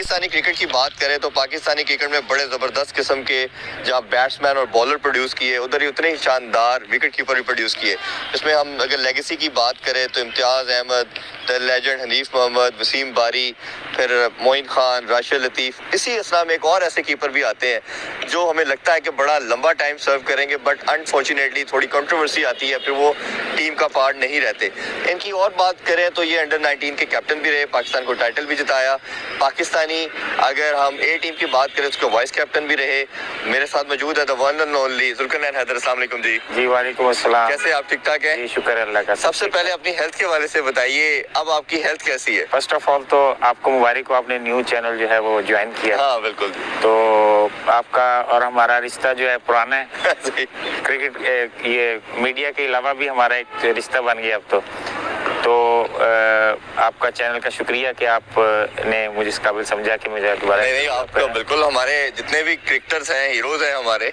Pakistani cricket کی بات کریں تو پاکستانی کرکٹ میں بڑے زبردست قسم کے جہاں بیٹسمین اور بالر پروڈیوس کیے ادھر ہی اتنے ہی شاندار وکٹ کیپر بھی پروڈیوس کیے. اس میں ہم اگر لیگیسی کی بات کریں تو امتیاز احمد, دا لیجنڈ حنیف محمد, وسیم باری, پھر معین خان, راشد لطیف. اسی اسنا میں ایک اور ایسے کیپر بھی آتے ہیں جو ہمیں لگتا ہے کہ بڑا لمبا ٹائم سرو کریں گے, بٹ انفارچونیٹلی تھوڑی کنٹروورسی آتی ہے, پھر وہ ٹیم کا پارٹ نہیں رہتے. ان کی اور بات کریں تو یہ انڈر 19 کے کیپٹن بھی رہے, پاکستان کو ٹائٹل بھی جتایا. پاکستانی اگر ہم اے ٹیم کی بات کریں تو اس کو وائس کیپٹن بھی رہے. میرے ساتھ موجود ہے the one and only Zulqarnain Haider. السلام علیکم جی. جی وعلیکم السلام. کیسے آپ؟ ٹھیک ٹھاک ہیں جی شکر اللہ کا. سب سے پہلے اپنی ہیلتھ کے حوالے سے بتائیے, اب آپ کی ہیلتھ کیسی ہے؟ فرسٹ آف آل تو آپ کو مبارک ہو, آپ نے نیو چینل جو ہے وہ جوائن کیا. ہاں بالکل. تو آپ کا اور ہمارا رشتہ جو ہے پرانا ہے. کرکٹ یہ میڈیا کے علاوہ بھی ہمارا ایک رشتہ بن گیا اب تو آپ کا چینل کا شکریہ کہ آپ نے مجھے اس قابل سمجھا کہ مجھے دوبارہ. نہیں آپ تو بالکل, ہمارے جتنے بھی کرکٹرز ہیں, ہیروز ہیں ہمارے,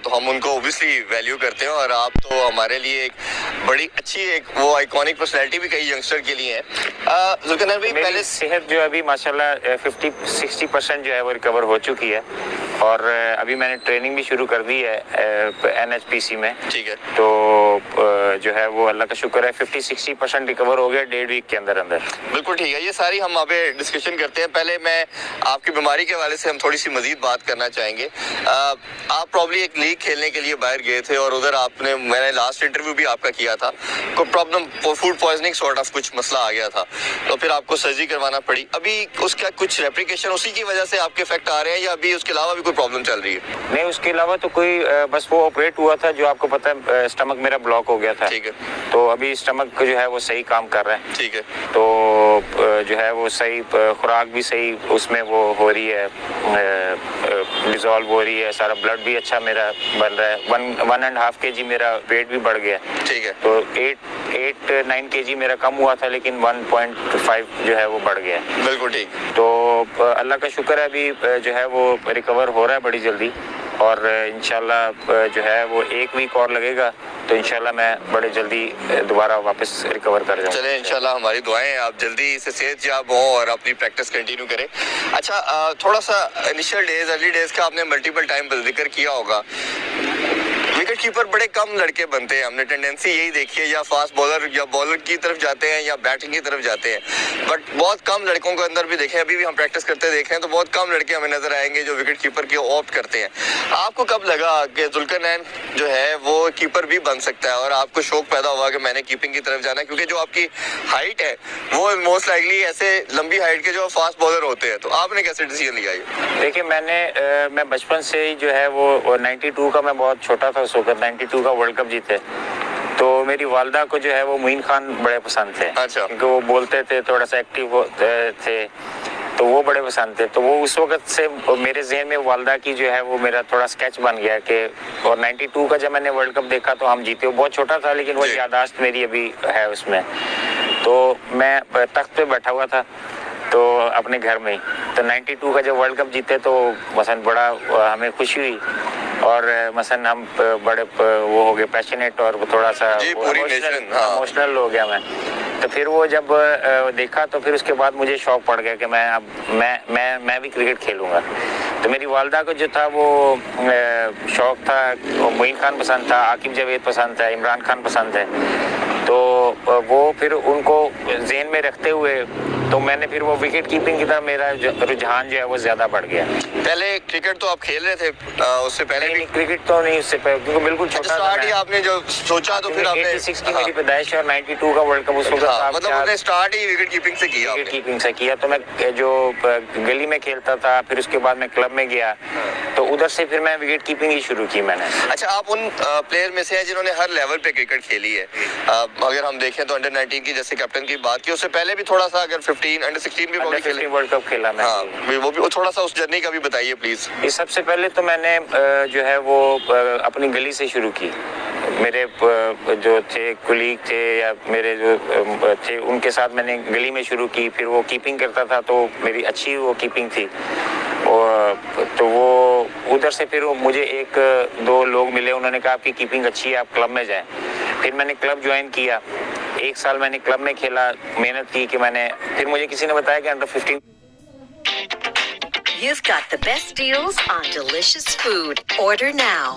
تو ہم ان کو اوبیسلی ویلیو کرتے ہیں, اور آپ تو ہمارے لیے ایک بڑی اچھی ایک وہ آئیکونک پرسنالٹی بھی کئی ینگسٹر کے لیے ہیں. ذوالقرنین بھائی پہلے صحت جو ابھی ماشاءاللہ 50-60% جو ہے وہ ریکور ہو چکی ہے, اور ابھی میں نے ٹریننگ بھی شروع کر دی ہے NHPC میں. ٹھیک ہے. تو جو ہے وہ اللہ کا شکر ہے 50-60% ریکور ہو گیا 1.5 ویک کے اندر. بالکل ٹھیک ہے. یہ ساری ہم آپ ڈسکشن کرتے ہیں. پہلے میں آپ کی بیماری کے حوالے سے ہم تھوڑی سی مزید بات کرنا چاہیں گے. آپ پرابلی ایک لیگ کھیلنے کے لیے باہر گئے تھے, اور ادھر آپ نے, میں نے لاسٹ انٹرویو بھی آپ کا کیا تھا, کوئی problem food poisoning sort of کچھ مسئلہ آ گیا تھا, تو پھر آپ کو سرجری کروانا پڑی. ابھی اس کا کچھ ریپلیکیشن اسی کی وجہ سے آپ کے افیکٹ آ رہے ہیں, یا ابھی اس کے علاوہ بھی کوئی پرابلم چل رہی ہے؟ نہیں اس کے علاوہ تو کوئی, بس وہ آپریٹ ہوا تھا جو آپ کو پتا ہے, اسٹمک میرا بلاک ہو گیا تھا. ٹھیک ہے. تو ابھی اسٹمک جو ہے وہ صحیح کام کر رہا ہے. ٹھیک ہے. تو جو ہے وہ صحیح, خوراک بھی صحیح اس میں وہ ہو رہی ہے, ڈیزالو ہو رہی ہے, سارا بلڈ بھی اچھا میرا بن رہا ہے. 1.5 kg میرا ویٹ بھی بڑھ گیا. ٹھیک ہے. تو 8-9 kg میرا کم ہوا تھا, لیکن 1.5 جو ہے وہ بڑھ گیا. بالکل ٹھیک. تو اللہ کا شکر ہے ابھی جو ہے وہ ریکور ہو رہا ہے بڑی جلدی, اور انشاءاللہ جو ہے وہ 1 ویک اور لگے گا, تو انشاءاللہ میں بڑے جلدی دوبارہ واپس ریکور کر جاؤں. چلیں انشاءاللہ ہماری دعائیں ہیں آپ جلدی سے صحت یاب ہوں اور اپنی پریکٹس کنٹینیو کریں. اچھا, تھوڑا سا انیشیل ڈیز, ارلی ڈیز کا آپ نے ملٹیپل ٹائم پر ذکر کیا ہوگا. وکٹ کیپر بڑے کم لڑکے بنتے ہیں, ہم نے ٹینڈنسی یہی دیکھی ہے, یا فاسٹ بالر یا بالر کی طرف جاتے ہیں یا بیٹنگ کی طرف جاتے ہیں, بٹ بہت کم لڑکوں کے اندر بھی دیکھیں, ابھی بھی ہم پریکٹس کرتے دیکھیں تو بہت کم لڑکے ہمیں نظر آئیں گے جو وکٹ کیپر کی آپٹ کرتے ہیں. آپ کو کب لگا کہ ذوالقرنین جو ہے وہ کیپر بھی بن سکتا ہے, اور آپ کو شوق پیدا ہوا کہ میں نے کیپنگ کی طرف جانا ہے, کیونکہ جو آپ کی ہائٹ ہے وہ موسٹ لائکلی ایسے لمبی ہائٹ کے جو فاسٹ بالر ہوتے ہیں, تو آپ نے کیسے ڈیسیژن لیا یہ؟ دیکھیں میں بچپن سے ہی جو ہے وہ 92 کا, میں بہت چھوٹا تھا اس وقت, 92 کا ورلڈ کپ جیتے, تو میری والدہ کو جو ہے وہ معین خان بڑے پسند تھے. اچھا. کیونکہ وہ بولتے تھے, تھوڑا سا ایکٹیو تھے, تو وہ بڑے پسند تھے. تو وہ اس وقت سے میرے ذہن میں والدہ کی جو ہے وہ میرا تھوڑا سکیچ بن گیا کہ, اور 92 کا جب میں نے ورلڈ کپ دیکھا تو ہم جیتے, وہ بہت چھوٹا تھا لیکن وہ یاداشت میری ابھی ہے اس میں. تو میں تخت پہ بیٹھا ہوا تھا تو اپنے گھر میں ہی, تو 92 کا جب ورلڈ کپ جیتے تو مثلا بڑا ہمیں خوشی ہوئی, اور مثلا ہم بڑے وہ ہو گئے پیشنیٹ, اور تھوڑا سا ایموشنل ہو گیا میں. تو پھر وہ جب دیکھا تو پھر اس کے بعد مجھے شوق پڑ گیا کہ میں بھی کرکٹ کھیلوں گا. تو میری والدہ کو جو تھا وہ شوق تھا, معین خان پسند تھا, عاقب جاوید پسند تھا, عمران خان پسند ہے, تو وہ پھر ان کو ذہن میں رکھتے ہوئے تو میں نے پھر وہ وکٹ کیپنگ کی طرف میرا رجحان جو ہے وہ زیادہ بڑھ گیا. پہلے کرکٹ تو آپ کھیل رہے تھے اس سے پہلے بھی؟ کرکٹ تو نہیں, اس سے پہلے کیونکہ بالکل چھوٹا تھا. آپ نے جو سوچا تو پھر آپ نے 86 کی میری پیدائش اور 92 کا ورلڈ کپ اس وقت, مطلب آپ نے سٹارٹ ہی وکٹ کیپنگ سے کیا؟ وکٹ کیپنگ سے کیا. تو میں جو گلی میں کھیلتا تھا, پھر اس کے بعد میں کلب میں گیا, تو ادھر سے پھر میں وکٹ کیپنگ ہی شروع کی میں نے. اچھا, آپ ان پلیئر میں سے ہیں جنہوں نے ہر لیول پہ کرکٹ کھیلی ہے. اگر ہم دیکھیں تو انڈر 19 کی جیسے کیپٹن کی بات کی, اس سے پہلے بھی تھوڑا سا, اگر 15 انڈر 16 بھی ورلڈ کپ کھیلا میں. ہاں, وہ بھی تھوڑا سا اس جرنی کا بھی بتائیے پلیز. سب سے پہلے تو میں نے جو ہے وہ اپنی گلی سے شروع کی. میرے جو تھے کولیگ تھے یا میرے جو تھے ان کے ساتھ میں نے گلی میں شروع کی. پھر وہ کیپنگ کرتا تھا تو میری اچھی وہ کیپنگ تھی, تو وہ ادھر سے پھر مجھے 1-2 لوگ ملے, انہوں نے کہا آپ کی کیپنگ اچھی ہے, آپ کلب میں جائیں. پھر میں نے کلب جوائن کیا, 1 سال میں نے کلب میں کھیلا, محنت کی کہ میں نے, پھر مجھے کسی نے بتایا کہ under 15 You've got the best deals on delicious food. Order now.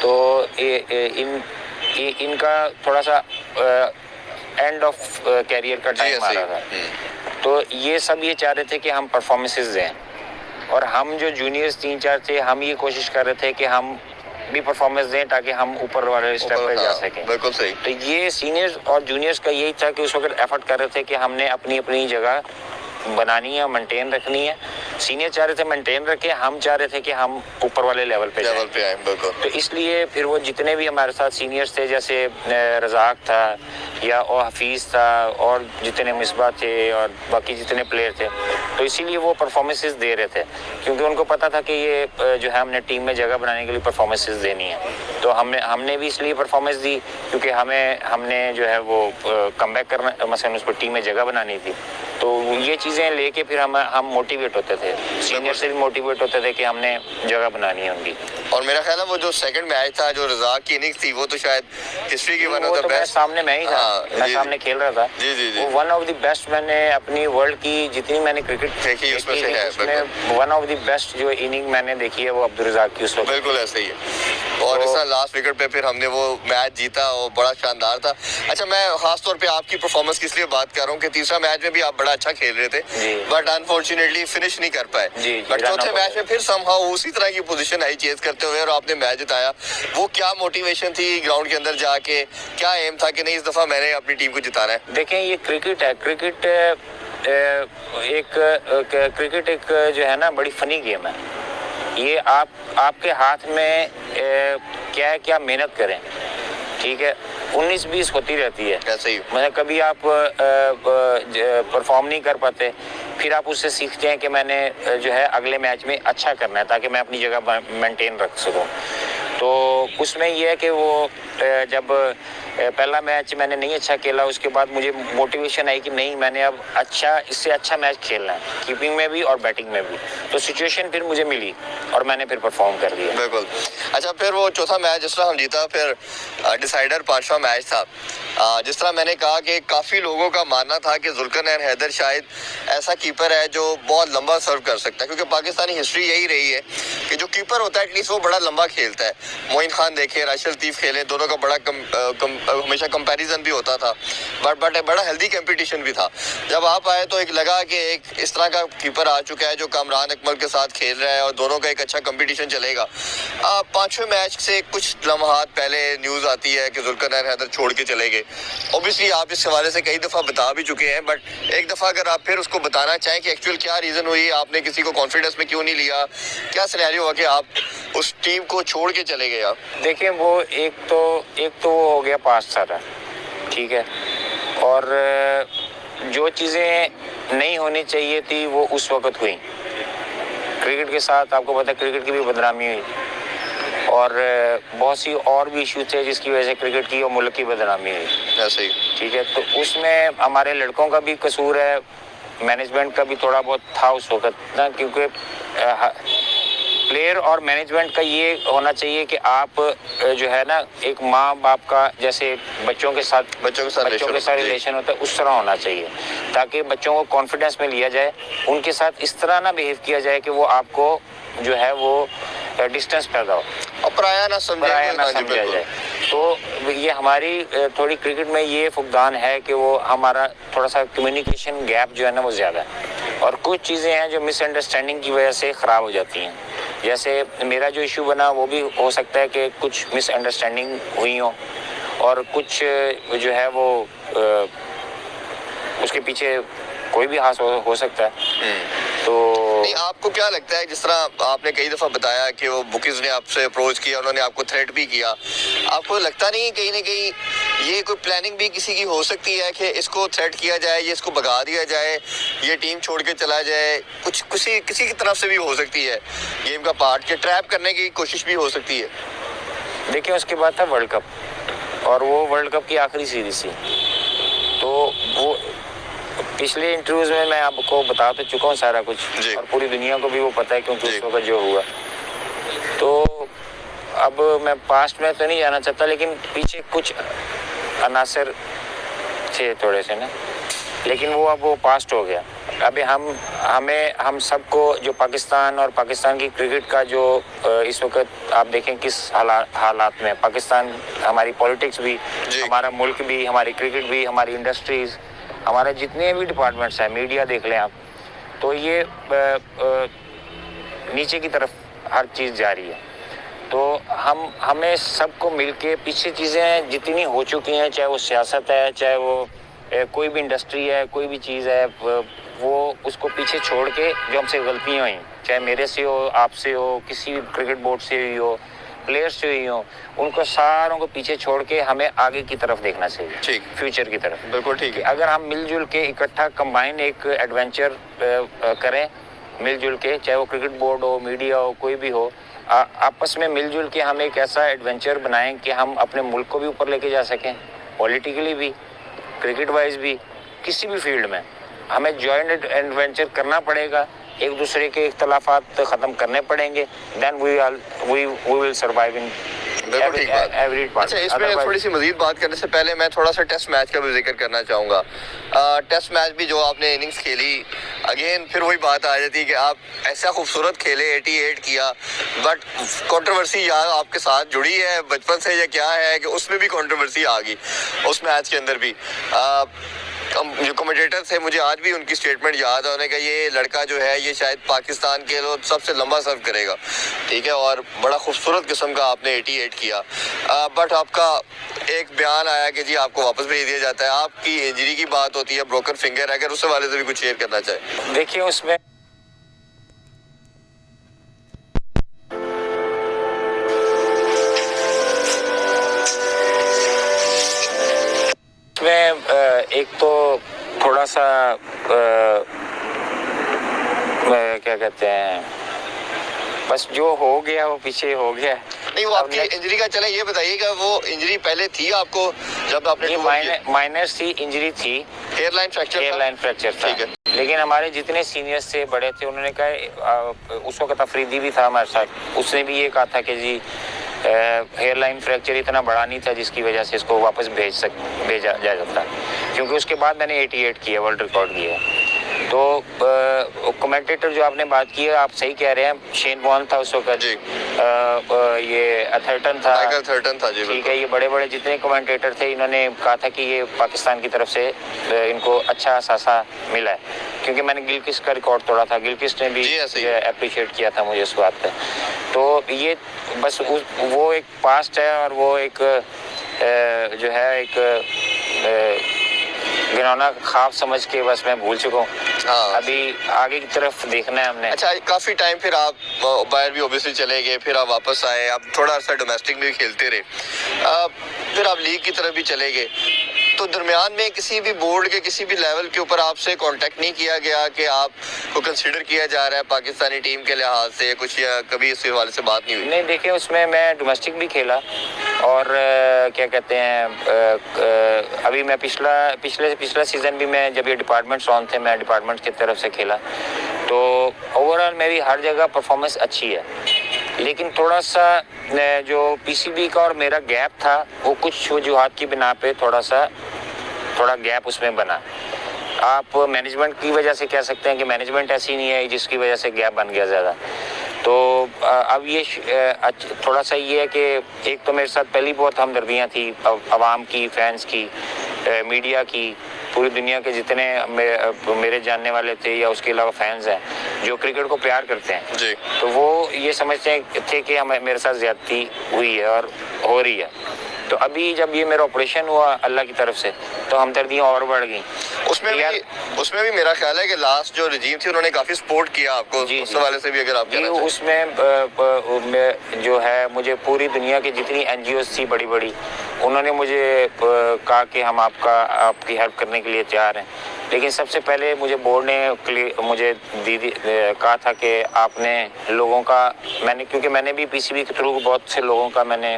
تو ان کا تھوڑا سا اینڈ آف کیریئر کا ٹائم آ رہا تھا، تو یہ سب یہ چاہ رہے تھے کہ ہم پرفارمنسز دیں، اور ہم جو جونیئرز 3-4 تھے ہم یہ کوشش کر رہے تھے کہ ہم بھی پرفارمنس دیں تاکہ ہم اوپر والے اسٹیپ پہ جا سکیں. بالکل صحیح. تو یہ سینئرز اور جونیئرز کا یہی تھا کہ اس وقت ایفرٹ کر رہے تھے کہ ہم نے اپنی اپنی جگہ بنانی ہے، مینٹین رکھنی ہے. سینئر چاہ رہے تھے مینٹین رکھیں، ہم چاہ رہے تھے کہ ہم اوپر والے لیول پہ آئیں. بالکل. تو اس لیے پھر وہ جتنے بھی ہمارے ساتھ سینئرز تھے، جیسے رزاق تھا یا حفیظ تھا اور جتنے مصباح تھے اور باقی جتنے پلیئر تھے، تو اسی لیے وہ پرفارمنسز دے رہے تھے، کیونکہ ان کو پتا تھا کہ یہ جو ہے ہم نے ٹیم میں جگہ بنانے کے لیے پرفارمنسز دینی ہے. تو ہم نے بھی اس لیے پرفارمنس دی کیونکہ ہم نے جو ہے وہ کم بیک کرنا، مثلا اس کو ٹیم میں جگہ بنانی تھی. تو یہ چیزیں لے کے پھر ہم موٹیویٹ ہوتے تھے، سینئر سے بھی موٹیویٹ ہوتے تھے کہ ہم نے جگہ بنانی ہے ان کی. اور میرا خیال ہے وہ جو سیکنڈ میچ تھا جو رزاق کی اننگز تھی، وہ تو شاید ہسٹری کی ون آف دا بیسٹ. سامنے میں ہی تھا، میں سامنے کھیل رہا تھا. وہ ون آف دی بیسٹ، میں نے اپنی ورلڈ کی جتنی میں نے کرکٹ دیکھی اس میں ون آف دی بیسٹ جو اننگ میں نے دیکھی ہے وہ عبدالرزاق کی اس وقت. بالکل ایسا ہی ہے. اور اس طرح لاسٹ وکٹ پہ پھر ہم نے وہ میچ جیتا، وہ بڑا شاندار تھا. اچھا، میں خاص طور پہ آپ کی پرفارمنس کی اس لیے بات کر رہا ہوں کہ تیسرا میچ میں بھی آپ بڑا اچھا کھیل رہے تھے، بٹ انفارچونیٹلی فنش نہیں کر پائے. بٹ چوتھے میچ میں پھر سم ہاؤ اسی طرح کی پوزیشن آئی چیز کرتے ہوئے اور آپ نے میچ جتایا. وہ کیا موٹیویشن تھی گراؤنڈ کے اندر جا کے؟ کیا ایم تھا کہ نہیں اس دفعہ میں نے اپنی ٹیم کو جتانا ہے؟ دیکھیں، یہ کرکٹ ہے. کرکٹ ایک جو ہے نا بڑی فنی گیم ہے. یہ آپ کے ہاتھ میں کیا محنت کریں، ٹھیک ہے. 19-20 ہوتی رہتی ہے. ایسے ہی مطلب کبھی آپ پرفارم نہیں کر پاتے، پھر آپ اس سے سیکھتے ہیں کہ میں نے جو ہے اگلے میچ میں اچھا کرنا ہے تاکہ میں اپنی جگہ مینٹین رکھ سکوں. تو اس میں یہ ہے کہ وہ جب پہلا میچ میں نے نہیں اچھا کھیلا، اس کے بعد مجھے موٹیویشن آئی کہ نہیں، میں نے اب اس سے اچھا میچ کھیلنا ہے، کیپنگ میں بھی اور بیٹنگ میں بھی. تو سچویشن پھر مجھے ملی اور میں نے پھر پرفارم کر دیا. بالکل. اچھا، پھر وہ چوتھا میچ جس طرح ہم جیتا، پھر ڈیسائیڈر 5واں میچ تھا. جس طرح میں نے کہا کہ کافی لوگوں کا ماننا تھا کہ ذوالقرنین حیدر شاید ایسا کیپر ہے جو بہت لمبا سرو کر سکتا ہے، کیونکہ پاکستانی ہسٹری یہی رہی ہے کہ جو کیپر ہوتا ہے ایٹ لیسٹ وہ بڑا لمبا کھیلتا ہے. معین خان دیکھیں، راشد لطیف کھیلیں، دونوں کا بڑا ہمیشہ کمپیریزن بھی ہوتا تھا، بٹ بڑا ہیلدی کمپٹیشن بھی تھا. جب آپ آئے تو ایک لگا کہ ایک اس طرح کا کیپر آ چکا ہے جو کامران اکمل کے ساتھ کھیل رہا ہے اور دونوں کا ایک اچھا کمپٹیشن چلے گا. 5ویں میچ سے کچھ لمحات پہلے نیوز آتی ہے کہ ذوالقرنین حیدر چھوڑ کے چلے گئے. اوبیسلی آپ اس حوالے سے کئی دفعہ بتا بھی چکے ہیں، بٹ ایک دفعہ اگر آپ پھر اس کو بتانا چاہیں کہ ایکچوئل کیا ریزن ہوئی، آپ نے کسی کو کانفیڈنس میں کیوں نہیں لیا، کیا سینیریو ہوا کہ آپ اس ٹیم کو چھوڑ کے چلے گئے؟ آپ دیکھیں، وہ ایک تو وہ ہو گیا پاسٹ سارا، ٹھیک ہے. اور جو چیزیں نہیں ہونی چاہیے تھی وہ اس وقت ہوئی. کرکٹ کے ساتھ آپ کو پتہ ہے کرکٹ کی بھی بدنامی ہوئی، اور بہت سی اور بھی ایشو تھے جس کی وجہ سے کرکٹ کی اور ملک کی بدنامی ہوئی. ایسے ہی ٹھیک ہے. تو اس میں ہمارے لڑکوں کا بھی قصور ہے، مینجمنٹ کا بھی تھوڑا بہت تھا اس وقت نا، کیونکہ پلیئر اور مینجمنٹ کا یہ ہونا چاہیے کہ آپ جو ہے نا ایک ماں باپ کا جیسے بچوں کے ساتھ ریلیشن ہوتا ہے اس طرح ہونا چاہیے، تاکہ بچوں کو کانفیڈنس میں لیا جائے. ان کے ساتھ اس طرح نہ بیہیو کیا جائے کہ وہ آپ کو جو ہے وہ ڈسٹینس پیدا ہو اور پرایا نہ سمجھا جائے. تو یہ ہماری تھوڑی کرکٹ میں یہ فقدان ہے کہ وہ ہمارا تھوڑا سا کمیونیکیشن گیپ جو ہے نا وہ زیادہ ہے، اور کچھ چیزیں ہیں جو مس انڈرسٹینڈنگ کی وجہ سے خراب ہو جاتی ہیں. جیسے میرا جو ایشو بنا وہ بھی ہو سکتا ہے کہ کچھ مس انڈرسٹینڈنگ ہوئی ہوں، اور کچھ جو ہے وہ اس کے پیچھے کوئی بھی حاصل ہو سکتا ہے. تو نہیں، آپ کو کیا لگتا ہے، جس طرح آپ نے کئی دفعہ بتایا کہ وہ بکیز نے آپ سے اپروچ کیا، انہوں نے آپ کو تھریٹ بھی کیا، آپ کو لگتا نہیں کہیں نہ کہیں یہ کوئی پلاننگ بھی کسی کی ہو سکتی ہے کہ اس کو تھریٹ کیا جائے، یہ اس کو بھگا دیا جائے، یہ ٹیم چھوڑ کے چلا جائے؟ کچھ کسی کی طرف سے بھی ہو سکتی ہے گیم کا پارٹ، کہ ٹریپ کرنے کی کوشش بھی ہو سکتی ہے. دیکھیں، اس کے بعد تھا ورلڈ کپ، اور وہ ورلڈ کپ کی آخری سیریز تھی. تو وہ پچھلے انٹرویوز میں آپ کو بتا تو چکا ہوں سارا کچھ، اور پوری دنیا کو بھی وہ پتہ ہے کیونکہ اس وقت جو ہوا. تو اب میں پاسٹ میں تو نہیں جانا چاہتا، لیکن پیچھے کچھ عناصر تھے تھوڑے سے نا، لیکن وہ اب وہ پاسٹ ہو گیا. ابھی ہم سب کو جو پاکستان اور پاکستان کی کرکٹ کا جو اس وقت آپ دیکھیں کس حالات میں پاکستان، ہماری پولیٹکس بھی، ہمارا ملک بھی، ہماری کرکٹ بھی، ہماری انڈسٹریز، ہمارے جتنے بھی ڈپارٹمنٹس ہیں، میڈیا دیکھ لیں آپ، تو یہ نیچے کی طرف ہر چیز جاری ہے. تو ہمیں سب کو مل کے پیچھے چیزیں جتنی ہو چکی ہیں، چاہے وہ سیاست ہے، چاہے وہ کوئی بھی انڈسٹری ہے، کوئی بھی چیز ہے، وہ اس کو پیچھے چھوڑ کے جو ہم سے غلطیاں ہوئیں، چاہے میرے سے ہو، آپ سے ہو، کسی بھی کرکٹ بورڈ سے ہوئی ہو، پلیئرس سے ہوئی ہو، ان کو ساروں کو پیچھے چھوڑ کے ہمیں آگے کی طرف دیکھنا چاہیے. ٹھیک، فیوچر کی طرف. بالکل ٹھیک ہے. اگر ہم مل جل کے اکٹھا کمبائن ایک ایڈونچر کریں، مل جل کے، چاہے وہ کرکٹ بورڈ ہو، میڈیا ہو، کوئی بھی ہو، آپس میں مل جل کے ہم ایک ایسا ایڈونچر بنائیں کہ ہم اپنے ملک کو بھی اوپر لے کے جا سکیں، پولیٹیکلی بھی، کرکٹ وائز بھی، کسی بھی فیلڈ میں ہمیں جوائنٹ ایڈونچر کرنا پڑے گا. ایک دوسرے کے اختلافات ختم کرنے پڑیں گے. دین وی ول سروائیو ان بالکل ٹھیک بات. Every part. اچھا، اس میں تھوڑی سی مزید بات کرنے سے پہلے میں تھوڑا سا ٹیسٹ میچ کا بھی ذکر کرنا چاہوں گا. ٹیسٹ میچ بھی جو آپ نے اننگز کھیلی، اگین پھر وہی بات آ جاتی ہے کہ آپ ایسا خوبصورت کھیلے، 88 کیا، بٹ کنٹروورسی یہاں آپ کے ساتھ جڑی ہے بچپن سے یا کیا ہے کہ اس میں بھی کنٹروورسی آ گئی اس میچ کے اندر بھی. جو کمنٹیٹر تھے، مجھے آج بھی ان کی سٹیٹمنٹ یاد ہے، انہوں نے کہا یہ لڑکا جو ہے یہ شاید پاکستان کے لوگ سب سے لمبا سرو کرے گا. ٹھیک ہے، اور بڑا خوبصورت قسم کا آپ نے 88 کیا، بٹ آپ کا ایک بیان آیا کہ جی آپ کو واپس بھیج دیا جاتا ہے. آپ کی انجری کی بات ہوتی ہے، بروکن فنگر، اگر اس حوالے سے بھی کچھ شیئر کرنا چاہیں. دیکھیے، اس میں ایک تو تھوڑا سا کیا کہتے ہیں، بس جو ہو گیا وہ پیچھے ہو گیا. نہیں، وہ آپ کی انجری کا، چلیں یہ بتائیے گا وہ انجری پہلے تھی آپ کو جب آپ نے مائنر سی انجری تھی، ہیئر لائن فریکچر تھا. لیکن ہمارے جتنے سینئرز سے بڑے تھے انہوں نے کہا، اس وقت افریدی بھی تھا ہمارے ساتھ، اس نے بھی یہ کہا تھا کہ جی ہیئر لائن فریکچر اتنا بڑا نہیں تھا جس کی وجہ سے اس کو واپس بھیجا جا سکتا، کیونکہ اس کے بعد میں نے 88 کیا، ورلڈ ریکارڈ کیا. تو کمنٹیٹر جو آپ نے بات کی ہے، آپ صحیح کہہ رہے ہیں، شین وارن تھا اس وقت، یہ اتھرٹن تھا. جی ٹھیک ہے، یہ بڑے بڑے جتنے کمنٹیٹر تھے انہوں نے کہا تھا کہ یہ پاکستان کی طرف سے ان کو اچھا اثاثہ ملا ہے، کیونکہ میں نے گلکرسٹ کا ریکارڈ توڑا تھا. گلکرسٹ نے بھی اپریشیٹ کیا تھا مجھے اس بات پہ. تو یہ بس وہ ایک پاسٹ ہے، اور وہ ایک جو ہے ایک گنونا خواب سمجھ کے بس میں بھول چکا ہوں. ابھی آگے کی طرف دیکھنا ہے ہم نے. اچھا، کافی ٹائم پھر آپ باہر بھی اوبیسلی چلے گئے، پھر آپ واپس آئے، آپ تھوڑا عرصہ ڈومیسٹک میں بھی کھیلتے رہے، پھر آپ لیگ کی طرف بھی چلے گئے. تو درمیان میں کسی بھی بورڈ کے کسی بھی لیول کے اوپر آپ سے کانٹیکٹ نہیں کیا گیا کہ آپ کو کنسیڈر کیا جا رہا ہے پاکستانی ٹیم کے لحاظ سے کچھ، یا کبھی اس حوالے سے بات نہیں ہوئی؟ نہیں، دیکھیں، اس میں ڈومیسٹک بھی کھیلا، اور کیا کہتے ہیں، ابھی میں پچھلا سیزن بھی میں جب یہ ڈپارٹمنٹس آن تھے، میں ڈپارٹمنٹ کی طرف سے کھیلا. تو اوور آل میری ہر جگہ پرفارمنس اچھی ہے، لیکن تھوڑا سا جو پی سی بی کا اور میرا گیپ تھا، وہ کچھ وجوہات کی بنا پہ تھوڑا گیپ اس میں بنا. آپ مینجمنٹ کی وجہ سے کہہ سکتے ہیں کہ مینجمنٹ ایسی نہیں ہے جس کی وجہ سے گیپ بن گیا زیادہ. تو اب یہ تھوڑا سا یہ ہے کہ ایک تو میرے ساتھ پہلی بہت ہمدردیاں تھی عوام کی، فینس کی، میڈیا کی، پوری دنیا کے جتنے میرے جاننے والے تھے یا اس کے علاوہ فینس ہیں جو کرکٹ کو پیار کرتے ہیں. جی. تو وہ یہ سمجھتے تھے کہ میرے ساتھ زیادتی ہوئی ہے اور ہو رہی ہے. تو ابھی جب یہ میرا آپریشن ہوا اللہ کی طرف سے، تو ہمدردیاں اور بڑھ گئیں. اس میں بھی میرا خیال ہے کہ لاسٹ جو رجیم تھی انہوں نے کافی سپورٹ کیا آپ کو. اس حوالے سے بھی اگر آپ کہنا چاہیں. اس میں جو ہے مجھے پوری دنیا کی جتنی این جی اوز تھی بڑی بڑی، انہوں نے مجھے کہا کہ ہم آپ کی ہیلپ کرنے کے لیے تیار ہیں. لیکن سب سے پہلے مجھے بورڈ نے مجھے کہا تھا کہ آپ نے لوگوں کا، کیونکہ میں نے بھی پی سی بی کے تھرو بہت سے لوگوں کا میں نے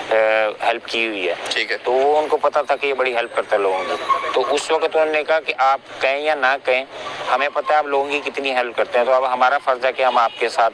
ہیلپ کی ہوئی ہے. ٹھیک ہے. تو وہ ان کو پتا تھا کہ یہ بڑی ہیلپ کرتا ہے لوگوں کی. تو اس وقت انہوں نے کہا کہ آپ کہیں یا نہ کہیں، ہمیں پتہ ہے آپ لوگوں کی کتنی ہیلپ کرتے ہیں، تو اب ہمارا فرض ہے کہ ہم آپ کے ساتھ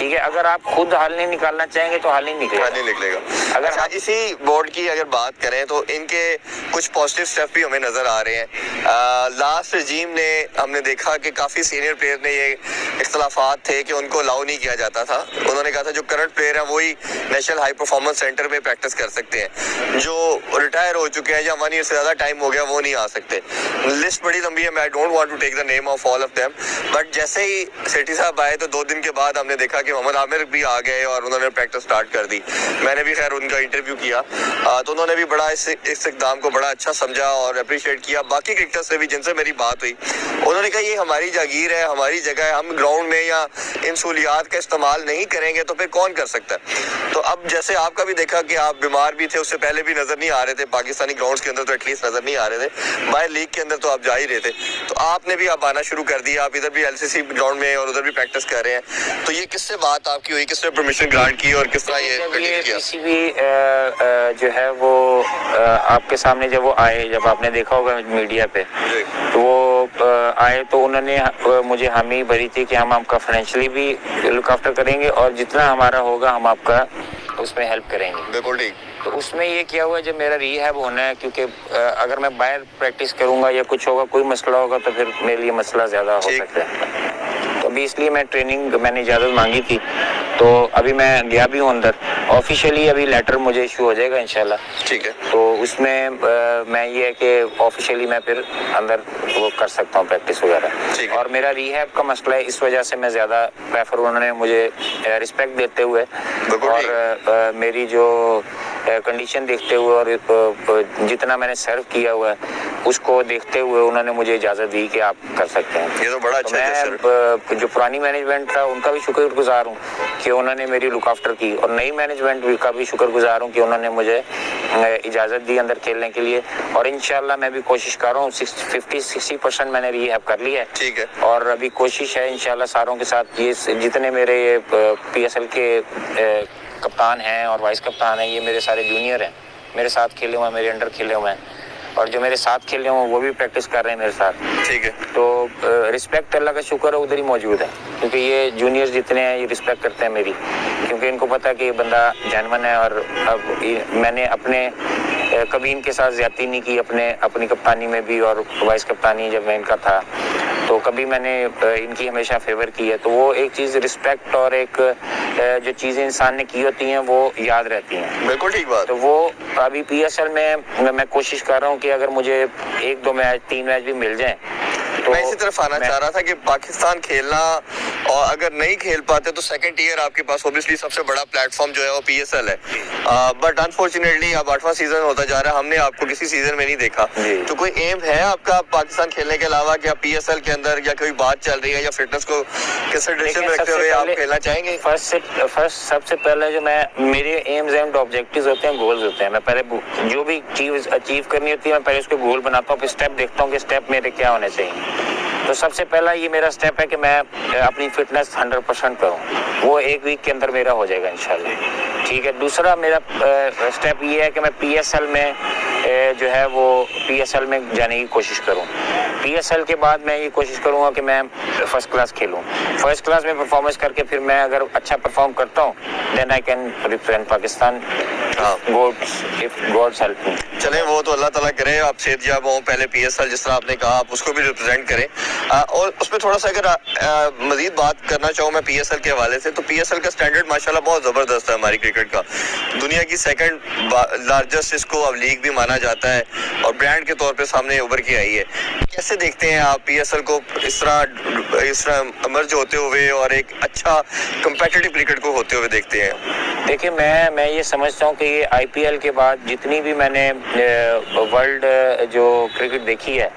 ٹھیک ہے. اگر آپ خود حل نہیں نکالنا چاہیں گے تو حل نہیں نکلے گا. اگر اچھا اسی بورڈ کی اگر بات کریں تو ان کے کچھ پازیٹیو اسٹیپ بھی ہمیں نظر آ رہے ہیں. لاسٹ رجیم نے ہم نے دیکھا کہ کافی سینئر پلیئر نے یہ اختلافات تھے کہ ان کو الاؤ نہیں کیا جاتا تھا. انہوں نے کہا تھا جو کرنٹ پلیئر ہیں وہی نیشنل ہائی پرفارمنس سینٹر میں پریکٹس کر سکتے ہیں, جو ریٹائر ہو چکے ہیں یا 1 ایئر سے زیادہ ٹائم ہو گیا وہ نہیں آ سکتے. لسٹ بڑی لمبی ہے, میں don't want to take the name of all of them, but جیسے ہی سیٹھی صاحب آئے تو 2 دن کے بعد ہم نے دیکھا کہ محمد عامر بھی آ گئے اور انہوں نے پریکٹس سٹارٹ کر دی. میں نے بھی خیر ان کا انٹرویو کیا تو انہوں نے بھی بڑا اس اقدام کو بڑا اچھا سمجھا اور اپریشیٹ کیا. باقی کرکٹر سے بھی جن سے میری بات ہوئی انہوں نے کہا یہ ہماری جاگیر ہے, ہماری جگہ ہے, ہم گراؤنڈ میں یا ان سہولیات کا استعمال نہیں کریں گے تو پھر کون کر سکتا ہے. تو اب جیسے آپ کا بھی دیکھا کہ آپ بیمار بھی تھے, اس سے پہلے بھی نظر نہیں آ رہے تھے پاکستانی گراؤنڈز کے اندر, تو ایٹ لیسٹ نظر نہیں آ رہے تھے, باہر لیگ کے اندر تو آپ جا ہی رہے تھے, تو آپ نے بھی اب آنا شروع کر دیا. آپ ادھر بھی ایل سی سی گراؤنڈ میں اور ادھر بھی پریکٹس کر رہے ہیں. تو یہ کس سے بات آپ کی ہوئی, کس نے پرمیشن گرانٹ کی اور کس طرح یہ کنٹینیو کیا؟ کسی بھی جو ہے وہ آپ کے سامنے جب وہ آئے, جب آپ نے دیکھا ہوگا میڈیا پہ, تو وہ آئے تو انہوں نے مجھے حامی بھری تھی کہ ہم آپ کا فائنینشلی بھی لک آفٹر کریں گے اور جتنا ہمارا ہوگا ہم آپ کا اس میں ہیلپ کریں گے. بالکل ٹھیک. تو اس میں یہ کیا ہوا, جب میرا ریہیب ہونا ہے, کیونکہ اگر میں باہر پریکٹس کروں گا یا کچھ ہوگا, کوئی مسئلہ ہوگا تو پھر میرے لیے مسئلہ زیادہ ہو سکتا ہے. تو ابھی اس لیے میں ٹریننگ میں نے اجازت مانگی تھی, تو ابھی میں گیا بھی ہوں اندر. آفیشیلی ابھی لیٹر مجھے ایشو ہو جائے گا انشاءاللہ. ٹھیک ہے. تو اس میں میں یہ ہے کہ آفیشیلی میں پھر اندر وہ کر سکتا ہوں پریکٹس وغیرہ. اور میرا ریہیب کا مسئلہ ہے, اس وجہ سے میں زیادہ پریفر, انہوں نے مجھے رسپیکٹ دیتے ہوئے اور میری جو کنڈیشن دیکھتے ہوئے اور جتنا میں نے سرو کیا ہوا ہے اس کو دیکھتے ہوئے انہوں نے مجھے اجازت دی کہ آپ کر سکتے ہیں. یہ تو بڑا اچھا ہے. میں جو پرانی مینجمنٹ تھا ان کا بھی شکر گزار ہوں کہ انہوں نے میری لک آفٹر کی, اور نئی مینجمنٹ کا بھی شکر گزار ہوں کہ انہوں نے مجھے اجازت دی اندر کھیلنے کے لیے. اور انشاءاللہ میں بھی کوشش کر رہا ہوں, 50-60% میں نے ریہیب کر لی ہے. ٹھیک ہے. اور ابھی کوشش ہے انشاءاللہ ساروں کے ساتھ, یہ جتنے میرے پی ایس ایل کے کپتان ہیں اور وائس کپتان ہیں, یہ میرے سارے جونیئر ہیں, میرے ساتھ کھیلے ہوئے ہیں, میرے انڈر کھیلے ہوئے ہیں, اور جو میرے ساتھ کھیلے ہوئے ہیں وہ بھی پریکٹس کر رہے ہیں میرے ساتھ. ٹھیک ہے. تو رسپیکٹ اللہ کا شکر ہے ادھر ہی موجود ہے, کیونکہ یہ جونیئر جتنے ہیں یہ رسپیکٹ کرتے ہیں میری, کیونکہ ان کو پتہ ہے کہ یہ بندہ جینون ہے. اور اب میں نے اپنے کبھی ان کے ساتھ زیادتی نہیں کی, اپنی کپتانی میں بھی, اور وائس کپتانی جب میں ان کا تھا تو کبھی میں نے ان کی ہمیشہ فیور کی ہے. تو وہ ایک چیز رسپیکٹ اور ایک جو چیزیں انسان نے کی ہوتی ہیں وہ یاد رہتی ہیں. بالکل ٹھیک بات. تو وہ ابھی پی ایس ایل میں کوشش کر رہا ہوں کہ اگر مجھے 1-2 میچ 3 میچ بھی مل جائیں. میں اسی طرف آنا چاہ رہا تھا کہ پاکستان کھیلنا, اور اگر نہیں کھیل پاتے تو سیکنڈ ٹیئر آپ کے پاس اوبیسلی سب سے بڑا پلیٹ فارم جو ہے وہ پی ایس ایل ہے, بٹ انفارچونیٹلی اب 8واں سیزن ہوتا جا رہا ہے, ہم نے آپ کو کسی سیزن میں نہیں دیکھا. تو کوئی ایم ہے آپ کا پاکستان کھیلنے کے علاوہ کہ آپ پی ایس ایل کے اندر, یا کوئی بات چل رہی ہے, یا فٹنس کو کنسیڈریشن میں رکھتے ہوئے آپ کھیلنا چاہیں گے؟ فرسٹ سب سے پہلے جو میرے ایمز اینڈ آبجیکٹیوز ہوتے ہیں, گولز ہوتے ہیں. میں پہلے جو بھی چیز اچیو کرنی ہوتی ہے میں پہلے اس کو گول بناتا ہوں, پھر اسٹیپ دیکھتا ہوں کہ اسٹیپ میرے کیا ہونے چاہیے. تو سب سے پہلا یہ میرا اسٹیپ ہے کہ میں اپنی فٹنس 100% کروں, وہ 1 ویک کے اندر میرا ہو جائے گا انشاءاللہ. ٹھیک ہے. دوسرا میرا اسٹیپ یہ ہے کہ میں پی ایس ایل میں جو ہے وہ پی ایس ایل میں جانے کی کوشش کروں. پی ایس ایل کے بعد میں یہ کوشش کروں گا کہ میں فرسٹ کلاس کھیلوں, فرسٹ کلاس میں پرفارمنس کر کے پھر میں اگر اچھا پرفارم کرتا ہوں دین آئی کین ریپرزینٹ پاکستان. چلیں وہ تو اللہ تعالیٰ کرے آپ صحت یاب ہوں. پہلے پی ایس ایل جس طرح آپ نے کہا آپ اس کو بھی ریپرزینٹ کریں, اور اس میں تھوڑا سا اگر مزید بات کرنا چاہوں میں پی ایس ایل کے حوالے سے, تو پی ایس ایل کا اسٹینڈرڈ ماشاءاللہ بہت زبردست ہے ہماری کرکٹ کا. دنیا کی سیکنڈ لارجسٹ اس کو اب لیگ بھی مانا جاتا ہے, اور برانڈ کے طور پہ سامنے ابھر کے آئی ہے. کیسے دیکھتے ہیں آپ پی ایس ایل کو اس طرح امرج ہوتے ہوئے اور ایک اچھا کمپیٹیٹو کرکٹ کو ہوتے ہوئے دیکھتے ہیں؟ دیکھیں میں یہ سمجھتا ہوں کہ یہ آئی پی ایل کے بعد جتنی بھی میں نے ورلڈ جو کرکٹ دیکھی ہے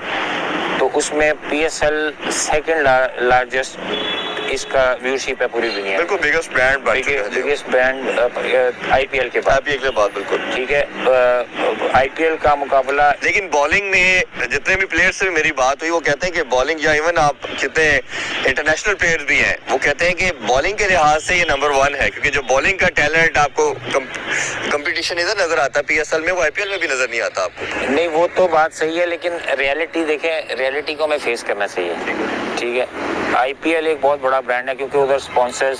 تو اس میں P S L second largest اس کا ویورشپ ہے پوری دنیا. بالکل biggest brand I P L کے بعد. بالکل ٹھیک ہے. آئی پی ایل کا مقابلہ, لیکن بالنگ میں جتنے بھی پلیئر سے میری بات ہوئی وہ کہتے ہیں کہ بالنگ, یا ایون آپ کتنے انٹرنیشنل پلیئر بھی ہیں وہ کہتے ہیں کہ بالنگ کے لحاظ سے یہ نمبر 1 ہے, کیونکہ جو بالنگ کا ٹیلنٹ آپ کو کمپٹیشن ادھر نظر آتا ہے پی ایس ایل میں, وہ آئی پی ایل میں بھی نظر نہیں آتا آپ کو. نہیں وہ تو بات صحیح ہے, لیکن ریئلٹی دیکھیں, ریئلٹی کو ہمیں فیس کرنا چاہیے. ٹھیک ہے. آئی پی ایل ایک بہت بڑا برانڈ ہے کیونکہ ادھر sponsors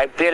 IPL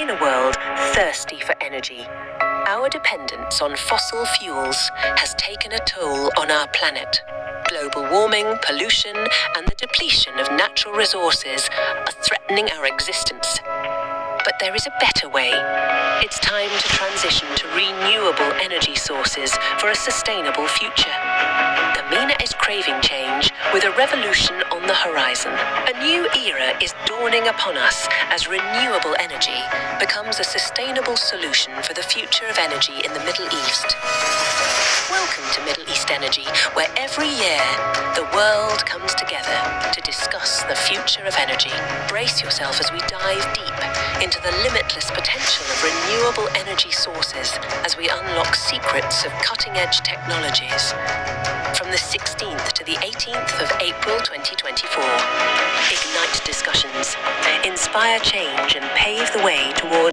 In a world thirsty for energy, our dependence on fossil fuels has taken a toll on our planet. Global warming, pollution, and the depletion of natural resources are threatening our existence. But there is a better way. It's time to transition to renewable energy sources for a sustainable future. The MENA is craving change with a revolution on the horizon. A new era is dawning upon us as renewable energy becomes a sustainable solution for the future of energy in the Middle East. Welcome to Middle East Energy, where every year the world comes together to discuss the future of energy. Brace yourself as we dive deep into the limitless potential of renewable energy sources as we unlock secrets of cutting-edge technologies. From the 16th to the 18th of April 2024, ignite discussions, inspire change, and pave the way toward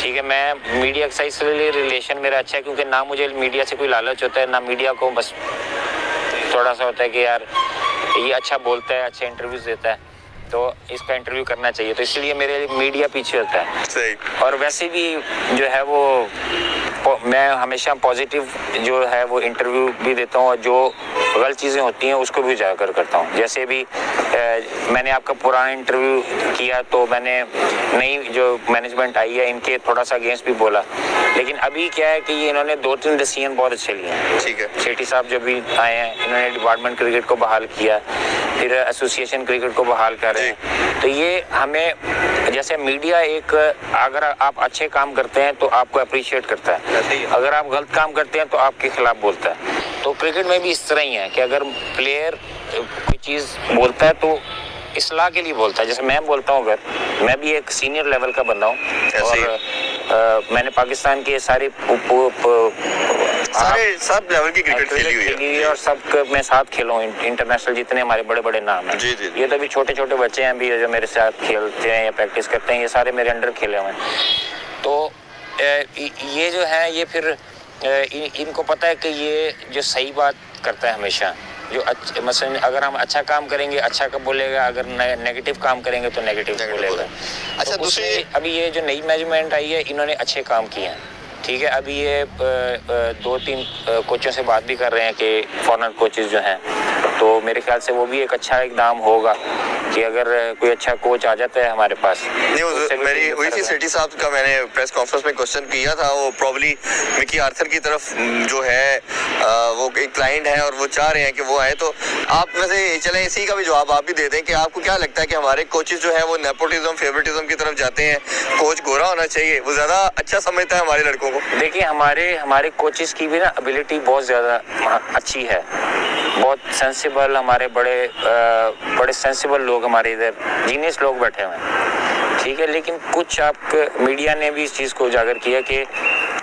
ٹھیک ہے. میں media سے اس لیے relation میرا اچھا ہے کیونکہ نہ مجھے میڈیا سے کوئی لالچ ہوتا ہے، نہ میڈیا کو بس تھوڑا سا ہوتا ہے کہ یار یہ اچھا بولتا ہے، اچھے انٹرویوز دیتا ہے تو اس کا انٹرویو کرنا چاہیے، تو اس لیے میرے لیے میڈیا پیچھے ہوتا ہے. صحیح. اور ویسے بھی جو ہے وہ میں ہمیشہ پازیٹیو جو ہے وہ انٹرویو بھی دیتا ہوں، اور جو غلط چیزیں ہوتی ہیں اس کو بھی اجاگر کرتا ہوں. جیسے بھی میں نے آپ کا پرانا انٹرویو کیا تو میں نے نئی جو مینجمنٹ آئی ہے ان کے تھوڑا سا اگینسٹ بھی بولا، لیکن ابھی کیا ہے کہ یہ انہوں نے 2-3 ڈیسیژن بہت اچھے لیے ہیں. ٹھیک ہے. شیٹی صاحب جو بھی آئے ہیں انہوں نے ڈپارٹمنٹ کرکٹ کو بحال کیا، پھر ایسوسیشن کرکٹ کو بحال کر رہے ہیں. تو یہ ہمیں جیسے میڈیا ایک اگر آپ اچھے کام کرتے ہیں تو آپ کو اپریشیٹ کرتا ہے، اگر آپ غلط کام کرتے ہیں تو آپ کے خلاف بولتا ہے. تو کرکٹ میں بھی اس طرح ہی ہے کہ اگر پلیئر کوئی چیز بولتا ہے تو اصلاح کے لیے بولتا ہے. جیسے میں بولتا ہوں، اگر میں بھی ایک سینئر لیول کا بندہ ہوں اور میں نے پاکستان کے سارے سب لیول کی کرکٹ کھیلی ہوئی ہے اور سب میں ساتھ کھیلا ہوں انٹرنیشنل جتنے ہمارے بڑے بڑے نام ہیں. یہ تو ابھی چھوٹے چھوٹے بچے ہیں بھی جو میرے ساتھ کھیلتے ہیں یا پریکٹس کرتے ہیں، یہ سارے میرے انڈر کھیلے ہوئے ہیں. تو یہ جو ہے یہ پھر ان کو پتہ ہے کہ یہ جو صحیح بات کرتا ہے ہمیشہ، جو مثلا اگر ہم اچھا کام کریں گے اچھا کب بولے گا، اگر نیگیٹو کام کریں گے تو نیگیٹو بولے گا. اچھا دوسری ابھی یہ جو نئی مینجمنٹ آئی ہے انہوں نے اچھے کام کیے ہیں. ٹھیک ہے. ابھی یہ 2-3 کوچوں سے بات بھی کر رہے ہیں کہ فارنر کوچز جو ہیں، تو میرے خیال سے وہ بھی ایک اچھا اقدام ہوگا کہ اگر کوئی اچھا کوچ آ جاتا ہے ہمارے پاس. میری ہوئی تھی سیٹی صاحب کا، میں نے پریس کانفرنس میں کوشچن کیا تھا، وہ پرابلی مکی آرتھر کی طرف جو ہے وہ ایک کلائنٹ ہے اور وہ چاہ رہے ہیں کہ وہ آئے. تو آپ ویسے چلیں اسی کا بھی جواب آپ بھی دے دیں کہ آپ کو کیا لگتا ہے کہ ہمارے کوچز جو ہیں وہ نیپوٹزم فیورٹزم کی طرف جاتے ہیں، کوچ گورا ہونا چاہیے، وہ زیادہ اچھا سمجھتا ہے ہمارے لڑکوں کو؟ دیکھیے ہمارے کوچز کی بھی نا ابیلٹی بہت زیادہ اچھی ہے، بہت سینسیبل، ہمارے بڑے سینسیبل لوگ ہمارے ادھر جینیس لوگ بیٹھے ہوئے ہیں. ٹھیک ہے. لیکن کچھ آپ میڈیا نے بھی اس چیز کو اجاگر کیا کہ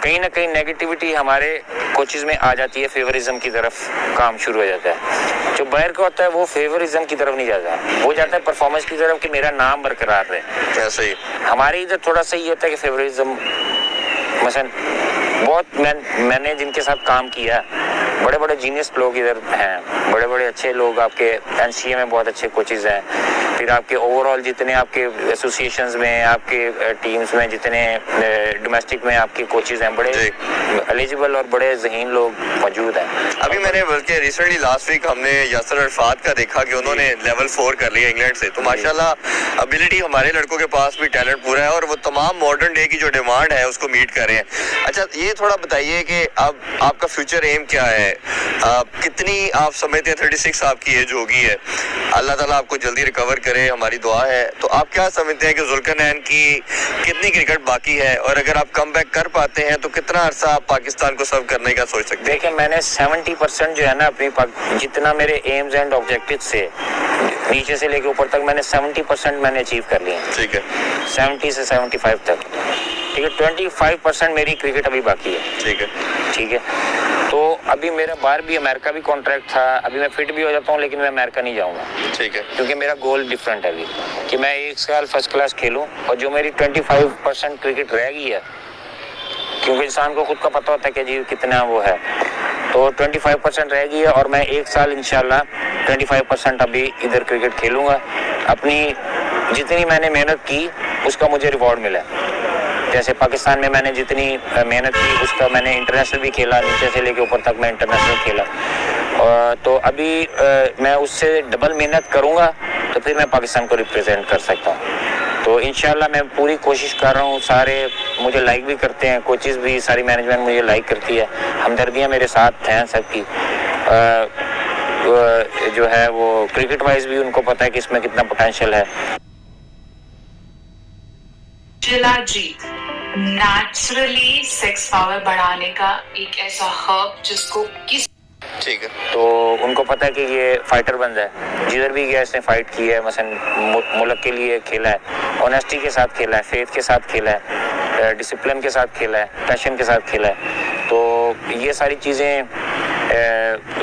کہیں نہ کہیں نیگیٹیوٹی ہمارے کوچز میں آ جاتی ہے، فیوریزم کی طرف کام شروع ہو جاتا ہے. جو باہر کا ہوتا ہے وہ فیوریزم کی طرف نہیں جاتا، وہ جاتا ہے پرفارمنس کی طرف کہ میرا نام برقرار رہے. ایسے ہی ہمارے ادھر تھوڑا سا یہ ہوتا ہے کہ فیوریزم، مثلا بہت میں نے جن کے ساتھ کام کیا بڑے بڑے جینیس لوگ ادھر ہیں، بڑے بڑے اچھے لوگ آپ کے این سی اے میں بہت اچھے کوچز ہیں، پھر آپ کے اوور آل جتنے آپ کے ایسوسیشنز میں، آپ کے ٹیمز میں جتنے ڈومیسٹک میں آپ کے کوچز ہیں، بڑے ایلیجیبل اور بڑے ذہین لوگ موجود ہیں. ابھی میں نے بلکہ ریسنٹلی لاسٹ ویک ہم نے یاسر عرفات کا دیکھا کہ انہوں نے لیول 4 کر لیا انگلینڈ سے. تو ماشاءاللہ ابیلٹی ہمارے لڑکوں کے پاس بھی ٹیلنٹ پورا ہے اور وہ تمام ماڈرن ڈے کی جو ڈیمانڈ ہے اس کو میٹ کر رہے ہیں. اچھا یہ تھوڑا بتائیے کہ اب آپ کا فیوچر ایم کیا ہے؟ کتنی آپ سمجھتے ہیں 36 آپ کی ایج ہوگی ہے، اللہ تعالیٰ آپ کو جلدی ریکور کرے، ہماری دعا ہے. تو آپ کیا سمجھتے ہیں کہ ذوالقرنین کی کتنی کرکٹ باقی ہے، اور اگر آپ کم بیک کر پاتے ہیں تو کتنا عرصہ آپ پاکستان کو سرو کرنے کا سوچ سکتے ہیں؟ دیکھیں میں نے 70% جو ہے نا اپنی جتنا میرے ایمز اینڈ آبجیکٹیو سے نیچے سے لے کے اوپر تک میں نے 70% میں نے اچیو کر لیا. ٹھیک ہے. 70 سے 75 تک. ٹھیک ہے. 25% میری کرکٹ ابھی باقی ہے. ٹھیک ہے. ٹھیک ہے. تو ابھی میرا باہر بھی امریکہ بھی کانٹریکٹ تھا، ابھی میں فٹ بھی ہو جاتا ہوں لیکن میں امریکہ نہیں جاؤں گا. ٹھیک ہے. کیونکہ میرا گول ڈفرینٹ ہے ابھی کہ میں 1 سال فرسٹ کلاس کھیلوں، اور جو میری 25% کرکٹ رہ گئی ہے، کیونکہ انسان کو خود کا پتہ ہوتا ہے کہ جی کتنا وہ ہے، تو 25% رہ گئی ہے، اور میں 1 سال انشاءاللہ 25% ابھی ادھر کرکٹ کھیلوں گا. اپنی جتنی میں نے محنت کی اس کا مجھے ریوارڈ ملا. جیسے پاکستان میں نے جتنی محنت کی اس کا میں نے انٹرنیشنل بھی کھیلا، نیچے سے لے کے اوپر تک میں انٹرنیشنل کھیلا. تو ابھی میں اس سے ڈبل محنت کروں گا تو پھر میں پاکستان کو ریپرزینٹ کر سکتا ہوں. تو انشاءاللہ میں پوری کوشش کر رہا ہوں. سارے مجھے لائک بھی کرتے ہیں، کوچز بھی، ساری مینجمنٹ مجھے لائک کرتی ہے، ہمدردیاں میرے ساتھ ہیں سب کی. جو ہے وہ کرکٹ وائز بھی ان کو پتہ ہے کہ اس میں کتنا پوٹینشیل ہے. شلاجیت نیچرلی سیکس پاور بڑھانے کا ایک ایسا ہرب جس کو کس ٹھیک ہے. تو ان کو پتہ ہے کہ یہ فائٹر بندہ ہے، جدھر بھی گیا اس نے فائٹ کی ہے، مثلا ملک کے لیے کھیلا ہے، آنیسٹی کے ساتھ کھیلا ہے، فیتھ کے ساتھ کھیلا ہے، ڈسپلن کے ساتھ کھیلا ہے، پیشن کے ساتھ کھیلا ہے. تو یہ ساری چیزیں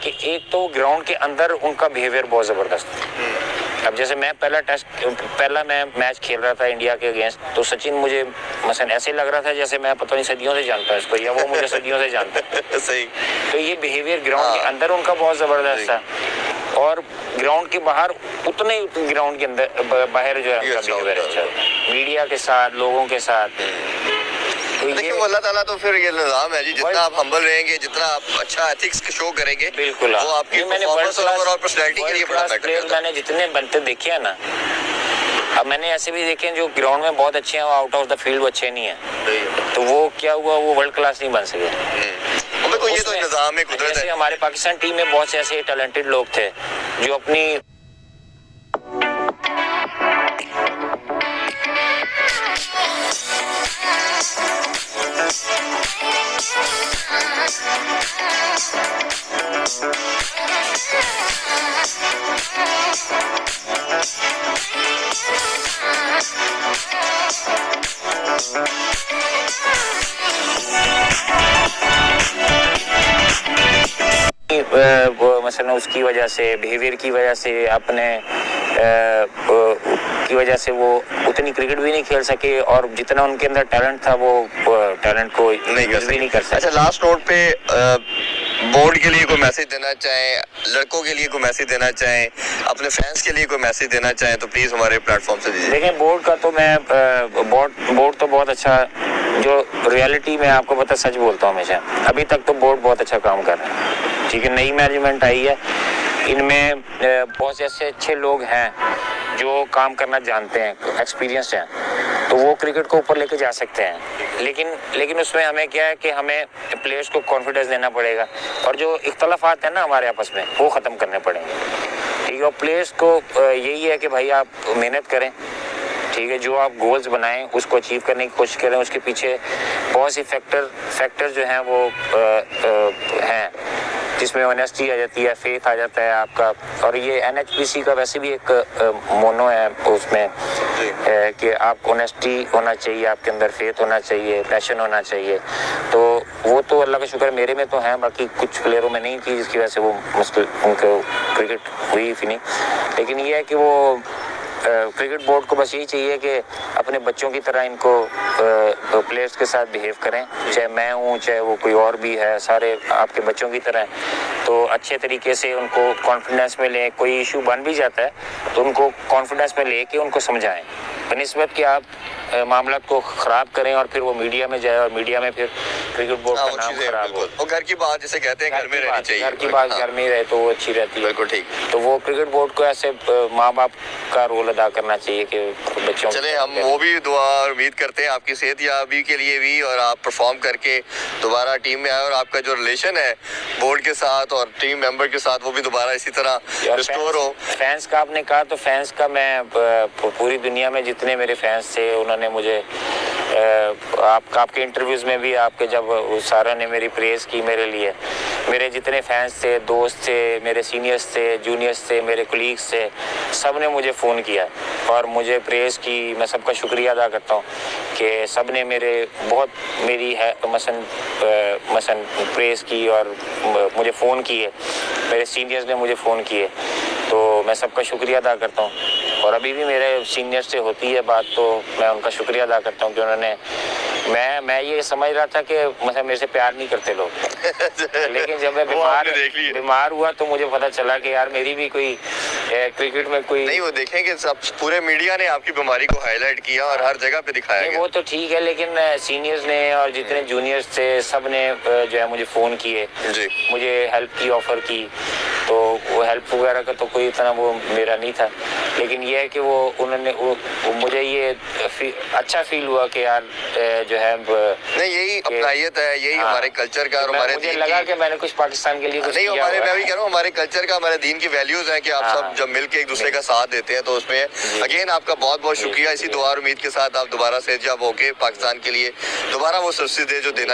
کہ ایک تو گراؤنڈ کے اندر ان کا بیہیویئر بہت زبردست ہے. اب جیسے میں پہلا میں میچ کھیل رہا تھا انڈیا کے اگینسٹ, تو سچن مجھے مثلا ایسے لگ رہا تھا جیسے میں پتہ نہیں صدیوں سے جانتا ہوں اس کو, یا وہ مجھے صدیوں سے جانتا ہے. صحیح. تو یہ بیہیویئر گراؤنڈ کے اندر ان کا بہت زبردست تھا, اور گراؤنڈ کے باہر اتنے گراؤنڈ کے اندر باہر جو ہے ان کا بیہیویئر اچھا ہے, میڈیا کے ساتھ, لوگوں کے ساتھ. دیکھیں وہ اللہ تعالیٰ تو پھر یہ نظام ہے جی, جتنا آپ ہمبل رہیں گے, جتنا آپ اچھا ایتھکس شو کریں گے, بالکل وہ آپ کی پرفارمنس اور پرسنالٹی کے لیے بڑا میٹر کرتا ہے. میں نے جتنے بنتے دیکھے ہیں نا, اب میں نے ایسے بھی دیکھے ہیں جو گراؤنڈ میں بہت اچھے ہیں, وہ آؤٹ آف دا فیلڈ وہ اچھے نہیں ہیں, تو وہ کیا ہوا, وہ ورلڈ کلاس نہیں بن سکے. یہ تو نظام ہے, قدرت ہے. جیسے ہمارے پاکستان ٹیم میں بہت سے ایسے ٹیلنٹڈ لوگ تھے جو اپنی مثلا اس کی وجہ سے, بیہیویئر کی وجہ سے, اپنے کی وجہ سے وہ اتنی کرکٹ بھی نہیں کھیل سکے, اور جتنا ان کے اندر ٹیلنٹ تھا وہ ٹیلنٹ کو نہیں کر سکے. اچھا, لاسٹ نوٹ پہ بورڈ کے لیے کوئی میسج دینا چاہیں, لڑکوں کے لیے کوئی میسج دینا چاہیں, اپنے فینس کے لیے کوئی میسج دینا چاہیں, تو پلیز ہمارے پلیٹ فارم سے دیجیے. دیکھیں بورڈ کا تو میں بورڈ تو بہت اچھا, جو ریئلٹی میں آپ کو پتہ سچ بولتا ہوں ہمیشہ, ابھی تک تو بورڈ بہت اچھا کام کر رہا ہے. ٹھیک ہے, نئی مینجمنٹ آئی ہے, ان میں بہت سے ایسے اچھے لوگ ہیں جو کام کرنا جانتے ہیں, ایکسپیرینسڈ ہیں, تو وہ کرکٹ کو اوپر لے کے جا سکتے ہیں. لیکن اس میں ہمیں کیا ہے کہ ہمیں پلیئرس کو کانفیڈنس دینا پڑے گا, اور جو اختلافات ہیں نا ہمارے آپس میں وہ ختم کرنے پڑیں گے. ٹھیک ہے, اور پلیئرس کو یہی ہے کہ بھائی آپ محنت کریں, ٹھیک ہے, جو آپ گولز بنائیں اس کو اچیو کرنے کی کوشش کریں. اس کے پیچھے بہت سی فیکٹر جو ہیں وہ ہیں, جس میں آنیسٹی آ جاتی ہے, فیتھ آ جاتا ہے آپ کا, اور یہ NHPC کا ویسے بھی ایک مونو ہے اس میں کہ آپ آنیسٹی ہونا چاہیے, آپ کے اندر فیتھ ہونا چاہیے, پیشن ہونا چاہیے. تو وہ تو اللہ کا شکر میرے میں تو ہیں, باقی کچھ پلیئروں میں نہیں تھی, جس کی وجہ سے وہ مشکل ان کو کرکٹ ہوئی تھی نہیں. لیکن یہ ہے کہ وہ کرکٹ بورڈ کو بس یہی چاہیے کہ اپنے بچوں کی طرح ان کو پلیئرس کے ساتھ بیہیو کریں, چاہے میں ہوں چاہے وہ کوئی اور بھی ہے, سارے آپ کے بچوں کی طرح ہیں. تو اچھے طریقے سے ان کو کانفیڈنس میں لیں, کوئی ایشو بن بھی جاتا ہے تو ان کو کانفیڈنس میں لے کے ان کو سمجھائیں, بنسبت کہ آپ معاملات کو خراب کریں اور پھر وہ میڈیا میں جائے, اور میڈیا میں پھر کرکٹ بورڈ کا نام خراب ہو. اور گھر کی بات جسے کہتے ہیں گھر میں رہنی چاہیے, گھر کی بات گھر میں رہے تو وہ اچھی رہتی ہے. بالکل ٹھیک. تو وہ کرکٹ بورڈ کو ایسے ماں باپ کا رول ادا کرنا چاہیے کہ بچوں. چلیں ہم وہ بھی دعا اور امید کرتے ہیں آپ کی صحت یابی کے لیے بھی, اور آپ پرفارم کر کے دوبارہ ٹیم میں آئے, اور آپ کا جو ریلیشن ہے بورڈ کے ساتھ اور ٹیم ممبر کے ساتھ وہ بھی دوبارہ اسی طرح ریسٹور ہو. فینس کا آپ نے کہا, تو فینس کا میں پوری دنیا میں جتنے میرے فینس تھے انہوں نے مجھے آپ کے انٹرویوز میں بھی, آپ کے جب سارا نے میری پریز کی میرے لیے, میرے جتنے فینس تھے, دوست تھے, میرے سینئرس تھے, جونیئرس تھے, میرے کولیگس تھے, سب نے مجھے فون کیا اور مجھے پریز کی. میں سب کا شکریہ ادا کرتا ہوں کہ سب نے میری ہے مثلا پریز کی اور مجھے فون کیے, میرے سینئرز نے مجھے فون کیے, تو میں سب کا شکریہ ادا کرتا ہوں. اور ابھی بھی میرے سینئر سے ہوتی ہے بات, تو میں ان کا شکریہ ادا کرتا ہوں کہ انہوں نے, میں یہ سمجھ رہا تھا کہ مثلا میرے سے پیار نہیں کرتے لوگ, لیکن جب میں بیمار ہوا تو مجھے پتا چلا کہ یار میری بھی کوئی کرکٹ میں کوئی نہیں. وہ دیکھیں کہ سب پورے میڈیا نے آپ کی بیماری کو ہائی لائٹ کیا اور ہر جگہ پہ دکھایا گیا. وہ تو ٹھیک ہے, لیکن سینئرز نے اور جتنے جونیئرز تھے سب نے جو ہے مجھے فون کیے, مجھے ہیلپ کی آفر کی. تو وہ ہیلپ وغیرہ کا تو کوئی اتنا وہ میرا نہیں تھا, لیکن یہ ہے کہ وہ انہوں نے مجھے یہ اچھا فیل ہوا کہ یار جو ہے نہیں, یہی اپنائیت ہے, یہی ہمارے کلچر کا اور ہمارے مجھے لگا کہ میں نے کچھ پاکستان کے لیے کچھ نہیں, میں بھی کہہ رہا ہوں ہمارے کلچر کا, ہمارے دین کی ویلیوز ہیں کہ آپ سب جب مل کے ایک دوسرے کا ساتھ دیتے ہیں, تو اس میں اگین آپ کا بہت بہت شکریہ. اسی دعا اور امید کے ساتھ آپ دوبارہ صحت یاب ہو کے پاکستان کے لیے دوبارہ وہ سبسڈی دے جو دینا